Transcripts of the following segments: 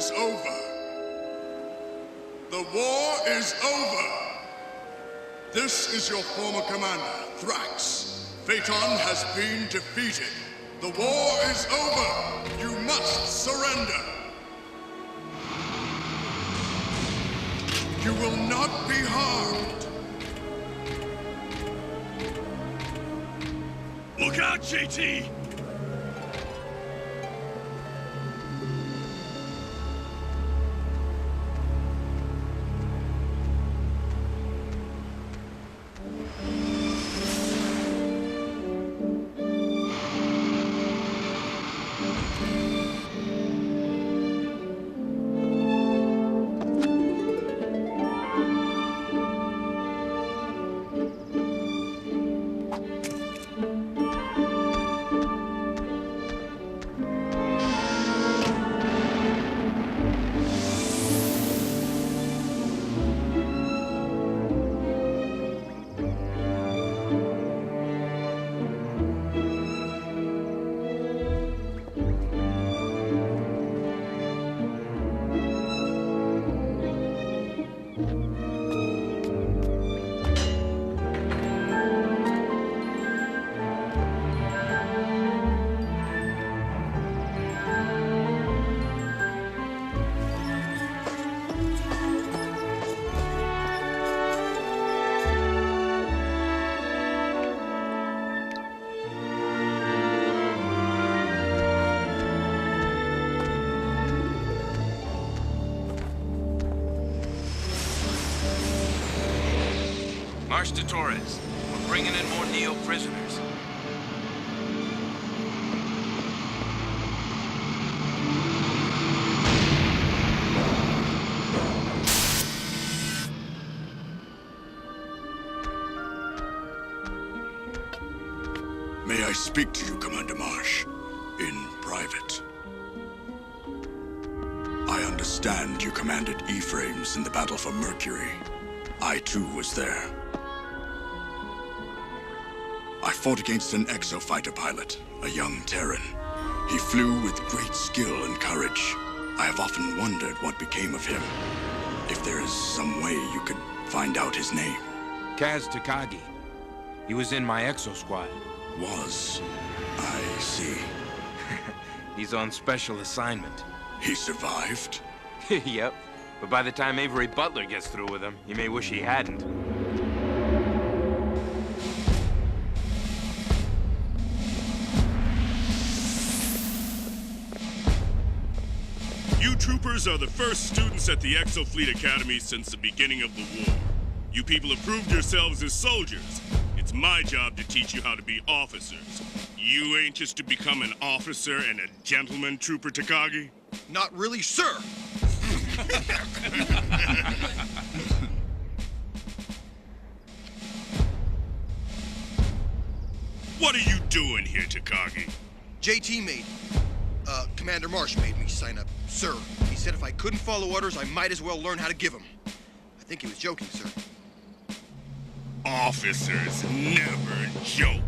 is over. The war is over. This is your former commander, Thrax. Phaeton has been defeated. The war is over. You must surrender. You will not be harmed. Look out, JT! March to Torres. We're bringing in more Neo prisoners. May I speak to you, Commander Marsh, in private? I understand you commanded E-frames in the battle for Mercury. I too was there. I fought against an exofighter pilot, a young Terran. He flew with great skill and courage. I have often wondered what became of him. If there is some way you could find out his name. Kaz Takagi. He was in my Exosquad. Was. I see. He's on special assignment. He survived? Yep. But by the time Avery Butler gets through with him, he may wish he hadn't. You troopers are the first students at the Exo Fleet Academy since the beginning of the war. You people have proved yourselves as soldiers. It's my job to teach you how to be officers. You anxious to become an officer and a gentleman, Trooper Takagi? Not really, sir. What are you doing here, Takagi? JT made Commander Marsh made me sign up, sir. He said if I couldn't follow orders, I might as well learn how to give them. I think he was joking, sir. Officers never joke.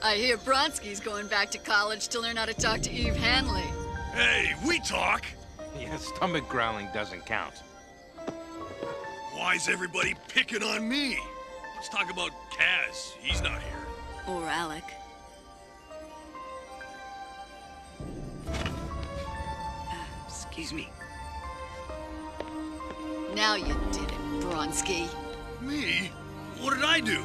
I hear Bronski's going back to college to learn how to talk to Eve Hanley. Hey, we talk. Yeah, stomach growling doesn't count. Why's everybody picking on me? Let's talk about Kaz. He's not here. Or Alec. Excuse me. Now you did it, Bronski. Me? What did I do?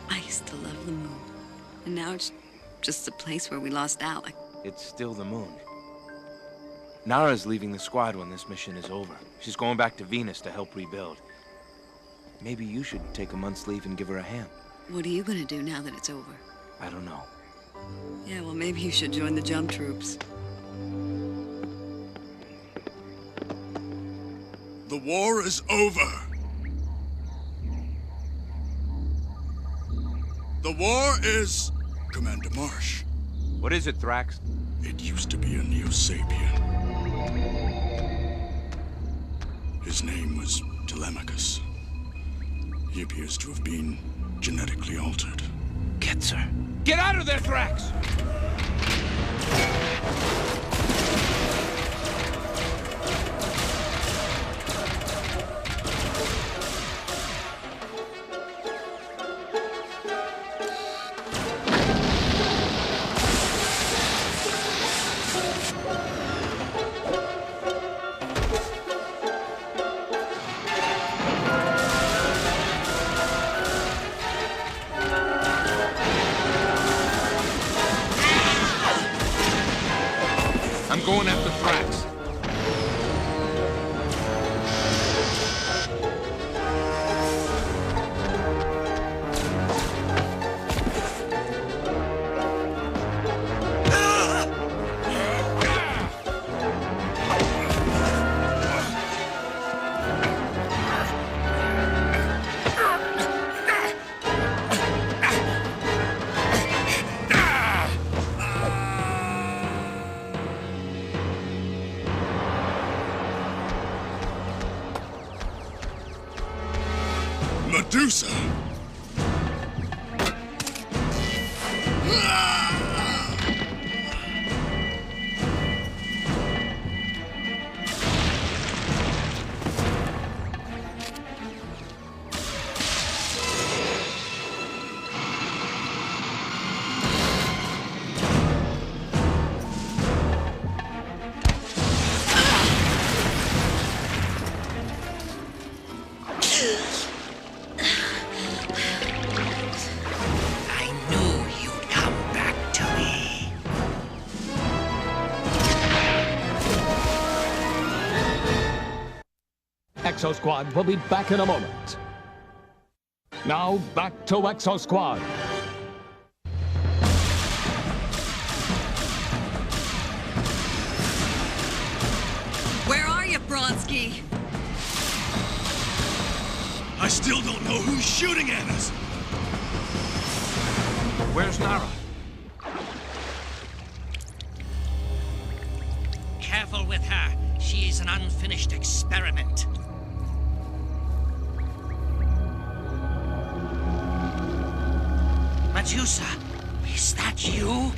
I used to love the moon. And now it's just a place where we lost Alec. It's still the moon. Nara's leaving the squad when this mission is over. She's going back to Venus to help rebuild. Maybe you should take a month's leave and give her a hand. What are you gonna do now that it's over? I don't know. Yeah, well, maybe you should join the jump troops. The war is over. The war is Commander Marsh. What is it, Thrax? It used to be a Neo-Sapien. His name was Telemachus. He appears to have been genetically altered. Ketzer. Get out of there, Thrax! I'm going after Thrax. Medusa! Exosquad will be back in a moment. Now, back to Exosquad. Where are you, Bronski? I still don't know who's shooting at us. Where's Nara? Careful with her. She is an unfinished experiment. Medusa, is that you?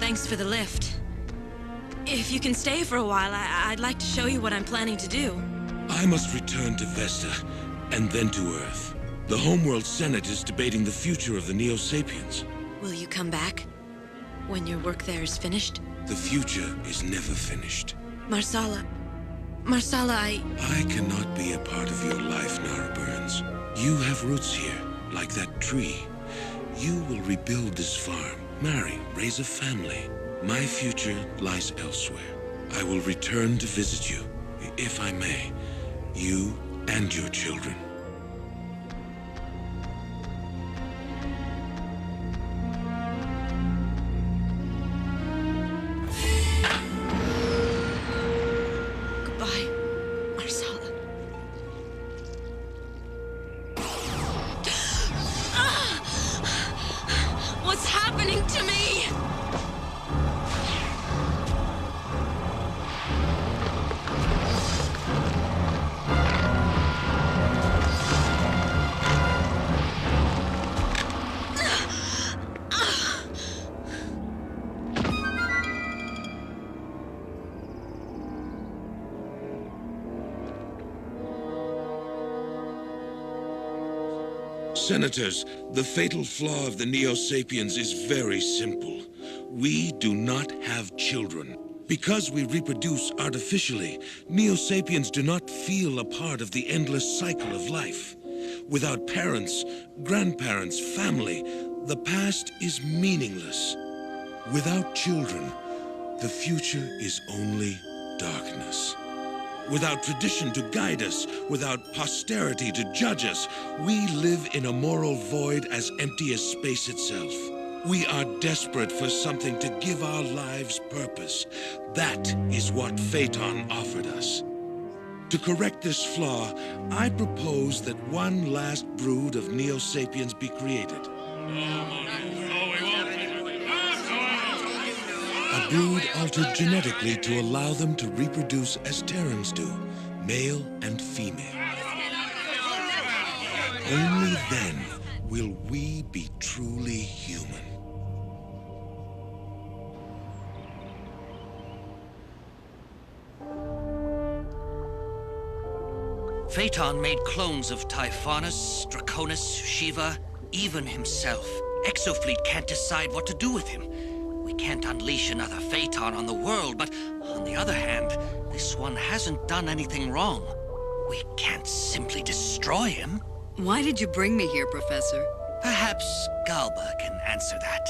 Thanks for the lift. If you can stay for a while, I'd like to show you what I'm planning to do. I must return to Vesta, and then to Earth. The Homeworld Senate is debating the future of the Neo-Sapiens. Will you come back? When your work there is finished? The future is never finished. Marsala, I cannot be a part of your life, Nara Burns. You have roots here, like that tree. You will rebuild this farm, marry, raise a family. My future lies elsewhere. I will return to visit you, if I may. You and your children. Goodbye, Marsala. What's happening to me? Senators, the fatal flaw of the Neo-Sapiens is very simple. We do not have children. Because we reproduce artificially, Neo-Sapiens do not feel a part of the endless cycle of life. Without parents, grandparents, family, the past is meaningless. Without children, the future is only darkness. Without tradition to guide us, without posterity to judge us, we live in a moral void as empty as space itself. We are desperate for something to give our lives purpose. That is what Phaeton offered us. To correct this flaw, I propose that one last brood of Neo-Sapiens be created. A brood altered genetically to allow them to reproduce as Terrans do, male and female. Only then will we be truly human. Phaeton made clones of Typhonus, Draconis, Shiva, even himself. Exofleet can't decide what to do with him. We can't unleash another Phaeton on the world, but on the other hand, this one hasn't done anything wrong. We can't simply destroy him. Why did you bring me here, Professor? Perhaps Galba can answer that.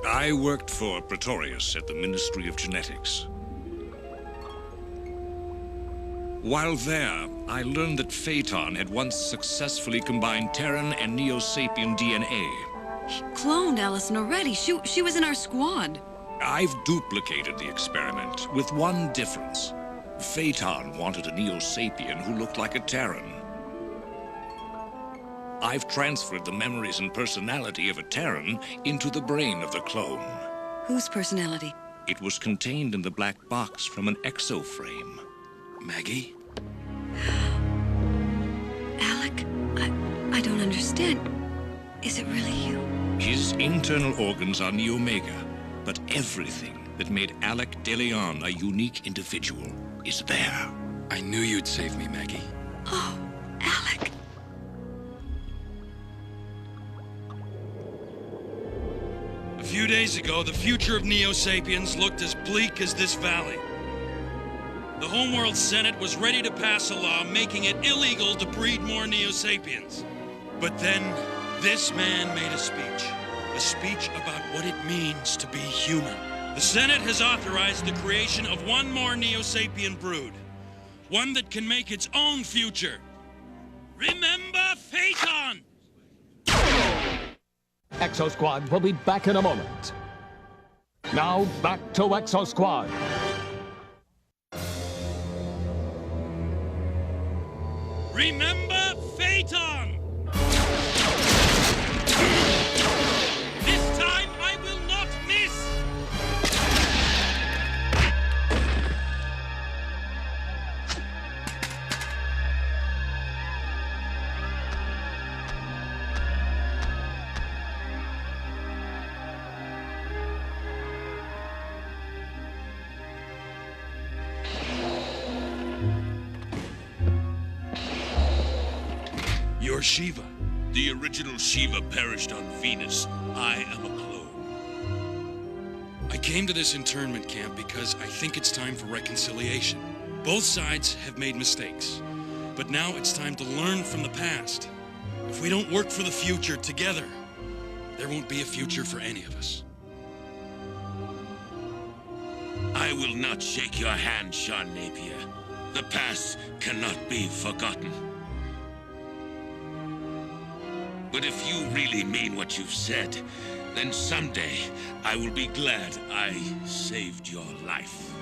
I worked for Praetorius at the Ministry of Genetics. While there, I learned that Phaeton had once successfully combined Terran and Neo-Sapien DNA. He cloned Allison already. She was in our squad. I've duplicated the experiment, with one difference. Phaeton wanted a Neo-Sapien who looked like a Terran. I've transferred the memories and personality of a Terran into the brain of the clone. Whose personality? It was contained in the black box from an exoframe. Maggie? Alec, I don't understand. Is it really you? His internal organs are Neo-Omega, but everything that made Alec de Leon a unique individual is there. I knew you'd save me, Maggie. Oh, Alec. A few days ago, the future of Neo-Sapiens looked as bleak as this valley. The Homeworld Senate was ready to pass a law making it illegal to breed more Neo-Sapiens. But then, this man made a speech about what it means to be human. The Senate has authorized the creation of one more Neo-Sapien brood, one that can make its own future. Remember Phaeton! Exosquad will be back in a moment. Now, back to Exosquad. Remember Phaeton! This time I will not miss! You're Shiva. The original Shiva perished on Venus. I am a clone. I came to this internment camp because I think it's time for reconciliation. Both sides have made mistakes, but now it's time to learn from the past. If we don't work for the future together, there won't be a future for any of us. I will not shake your hand, Sean Napier. The past cannot be forgotten. But if you really mean what you've said, then someday I will be glad I saved your life.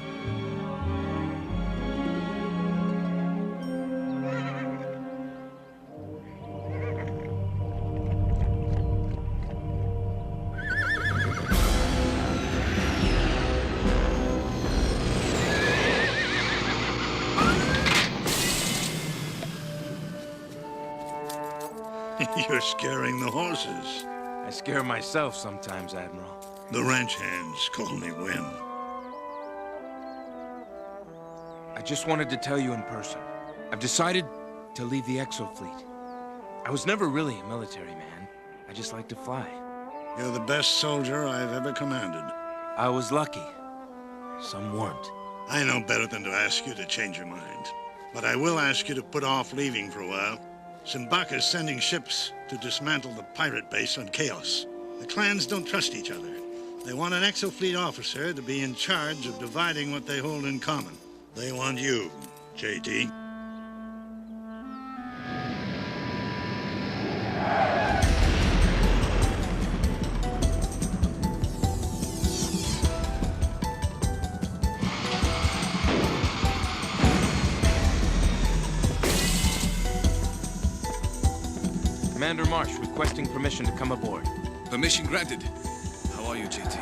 You're scaring the horses. I scare myself sometimes, Admiral. The ranch hands call me Win. I just wanted to tell you in person. I've decided to leave the Exofleet. I was never really a military man. I just like to fly. You're the best soldier I've ever commanded. I was lucky. Some weren't. I know better than to ask you to change your mind. But I will ask you to put off leaving for a while. Simbaka's sending ships to dismantle the pirate base on Chaos. The clans don't trust each other. They want an Exofleet officer to be in charge of dividing what they hold in common. They want you, JT. Commander Marsh requesting permission to come aboard. Permission granted. How are you, JT?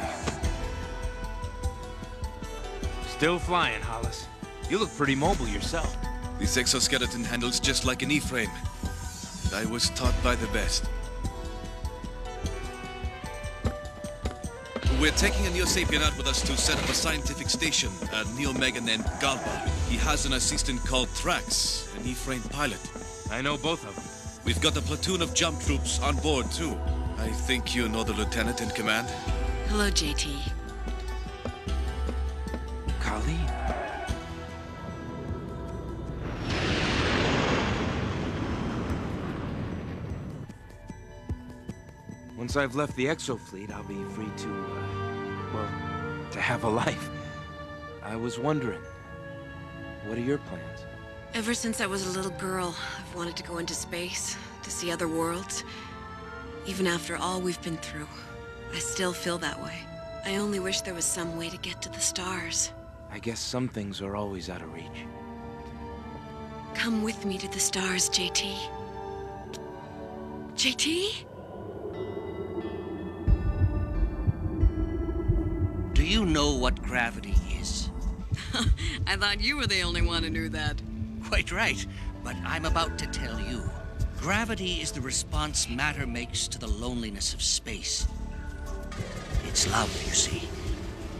Still flying, Hollis. You look pretty mobile yourself. This exoskeleton handles just like an E-frame. And I was taught by the best. We're taking a Neo-Sapien out with us to set up a scientific station, a Neo-Mega named Galba. He has an assistant called Thrax, an E-frame pilot. I know both of them. We've got a platoon of jump troops on board, too. I think you know the lieutenant in command. Hello, JT. Colleen. Once I've left the Exofleet, I'll be free to, well, to have a life. I was wondering, what are your plans? Ever since I was a little girl, I've wanted to go into space, to see other worlds. Even after all we've been through, I still feel that way. I only wish there was some way to get to the stars. I guess some things are always out of reach. Come with me to the stars, JT. JT? Do you know what gravity is? I thought you were the only one who knew that. Quite right, but I'm about to tell you. Gravity is the response matter makes to the loneliness of space. It's love, you see.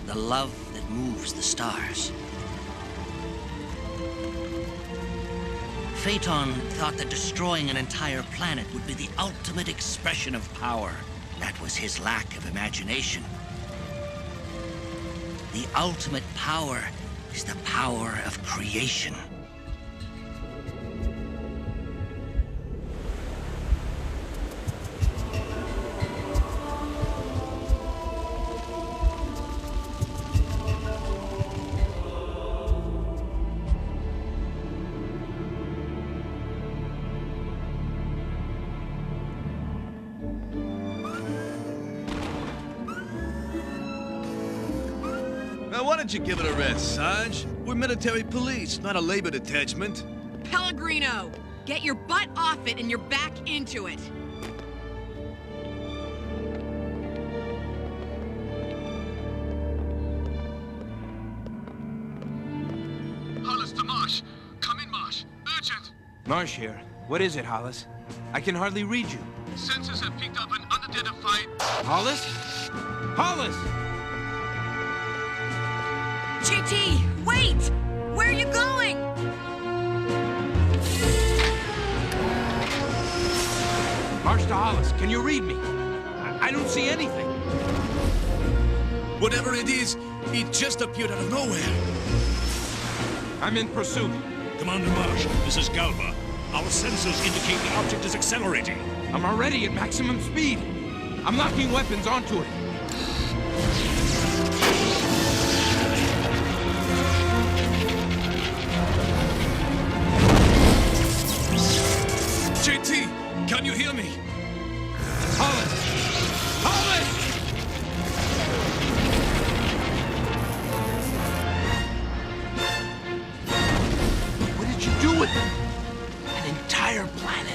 The love that moves the stars. Phaeton thought that destroying an entire planet would be the ultimate expression of power. That was his lack of imagination. The ultimate power is the power of creation. Why don't you give it a rest, Sarge? We're military police, not a labor detachment. Pellegrino, get your butt off it and you're back into it. Hollis to Marsh. Come in, Marsh. Urgent. Marsh here. What is it, Hollis? I can hardly read you. Sensors have picked up an unidentified... Hollis? Hollis! JT, wait! Where are you going? Marsh to Hollis, can you read me? I don't see anything. Whatever it is, it just appeared out of nowhere. I'm in pursuit. Commander Marsh, this is Galba. Our sensors indicate the object is accelerating. I'm already at maximum speed. I'm locking weapons onto it. JT, can you hear me? Hollis! Hollis! What did you do with them? An entire planet.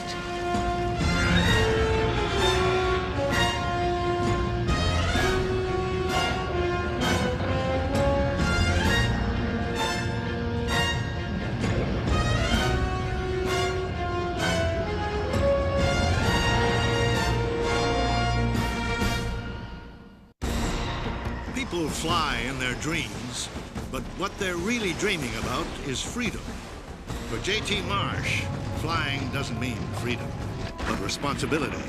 People fly in their dreams, but what they're really dreaming about is freedom. For JT Marsh, flying doesn't mean freedom. but responsibility.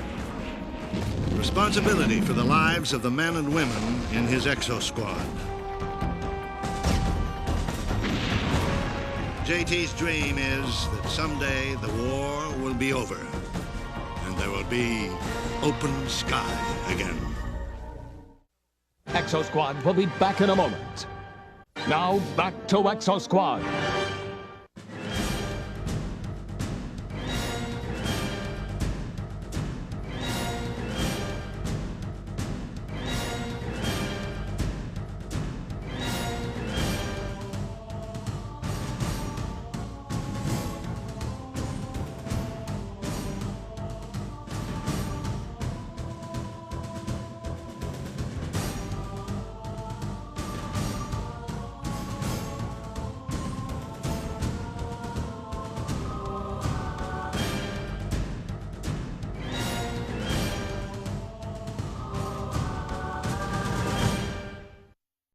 Responsibility for the lives of the men and women in his Exosquad. JT's dream is that someday the war will be over, and there will be open sky again. Exosquad will be back in a moment. Now, back to Exosquad.